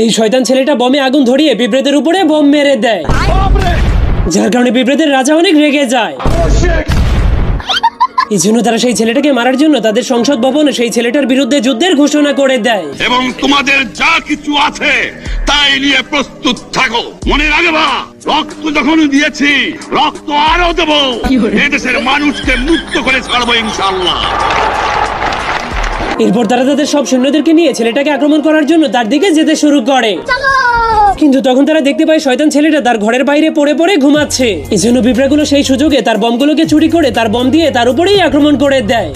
এই শয়তান ছেলেটা বমে আগুন ধরিয়ে পিঁপড়েদের উপরে বম মেরে দেয়, যার কারণে পিঁপড়েদের রাজা অনেক রেগে যায়। এই জন্য তারা সেই ছেলেটাকে মারার জন্য তাদের সংসদ ভবনে সেই ছেলেটার বিরুদ্ধে যুদ্ধের ঘোষণা করে দেয়। এবং তোমাদের যা কিছু আছে তাই নিয়ে প্রস্তুত থাকো। মনে রাখবা, রক্ত যখন দিয়েছি রক্ত আরো দেবো। এদেশের মানুষকে মুক্ত করে ছাড়বো ইনশাআল্লাহ। এরপর তারা তাদের সব সৈন্যদেরকে নিয়ে ছেলেটাকে আক্রমণ করার জন্য তার দিকে যেতে শুরু করে, কিন্তু তখন তারা দেখতে পায় শয়তান ছেলেটা তার ঘরের বাইরে পড়ে পড়ে ঘুমাচ্ছে। এই জন্য পিঁপড়াগুলো সেই সুযোগে তার বমগুলোকে চুরি করে তার বম দিয়ে তার উপরেই আক্রমণ করে দেয়।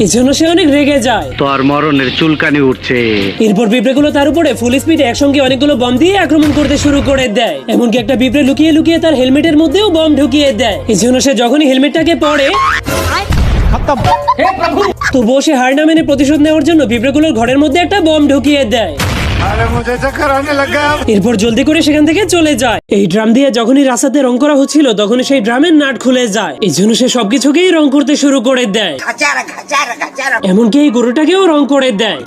এই জন্য সে অনেক রেগে যায়। তোর মরণের চুলকানি উঠছে। এরপর পিঁপড়েগুলো তার উপরে ফুল স্পিডে একসঙ্গে অনেকগুলো বম দিয়ে আক্রমণ করতে শুরু করে দেয়। এমনকি একটা পিঁপড়ে লুকিয়ে লুকিয়ে তার হেলমেটের মধ্যেও বম ঢুকিয়ে দেয়। এই জন্য সে যখনই হেলমেটটাকে পরে তবুও সে হার না মেনে প্রতিশোধ নেওয়ার জন্য পিঁপড়েগুলোর ঘরের মধ্যে একটা বম ঢুকিয়ে দেয়। এরপর জলদি করে সেখান থেকে চলে যায়। এই ড্রাম দিয়ে যখনই রাস্তাতে রং করা হচ্ছিল তখনই সেই ড্রামের নাট খুলে যায়। এই জন্য সে সবকিছুকেই রং করতে শুরু করে দেয়, এমনকি এই গরুটাকেও রং করে দেয়,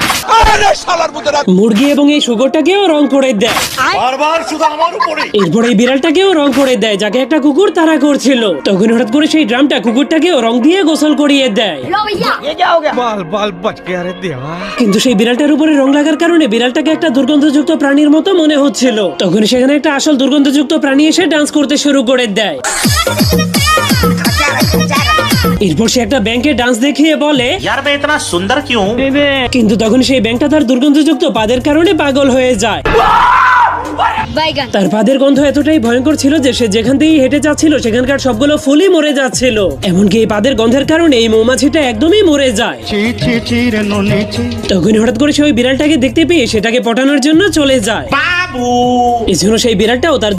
মুরগি এবং এই শুকরটাকেও রং করে দেয়। এরপর এই বিড়ালটাকেও রং করে দেয়, যাকে একটা কুকুর তাড়া করছিল। তখন হঠাৎ করে সেই ড্রামটা কুকুরটাকেও রং দিয়ে গোসল করিয়ে দেয়। কিন্তু সেই বিড়ালটার উপরে রং লাগার কারণে বিড়ালটাকে একটা দুর্গন্ধযুক্ত প্রাণীর মতো মনে হচ্ছিল। তখন সেখানে একটা আসল দুর্গন্ধযুক্ত প্রাণী এসে ডান্স করতে শুরু করে দেয়। এরপর সে একটা ব্যাংকে ডান্স দেখিয়ে বলে, यार मैं इतना सुंदर क्यों हूँ? কিন্তু তখন সেই ব্যাংকটা তার দুর্গন্ধযুক্ত পাদের কারণে পাগল হয়ে যায়। তার পাদের গন্ধ এতটাই ভয়ঙ্কর ছিল যে সে যেখান থেকে হেঁটে যাচ্ছিল সেখানকার সবগুলো ফুলই মরে যাচ্ছিল। এমনকি এই পাদের গন্ধের কারণে এই মৌমাছিটা একদমই মরে যায়। তখন হঠাৎ করে সে ওই বিড়ালটাকে দেখতে পেয়ে সেটাকে পটানোর জন্য চলে যায়। बाबू এই জন্য সেই বিড়ালটাও তার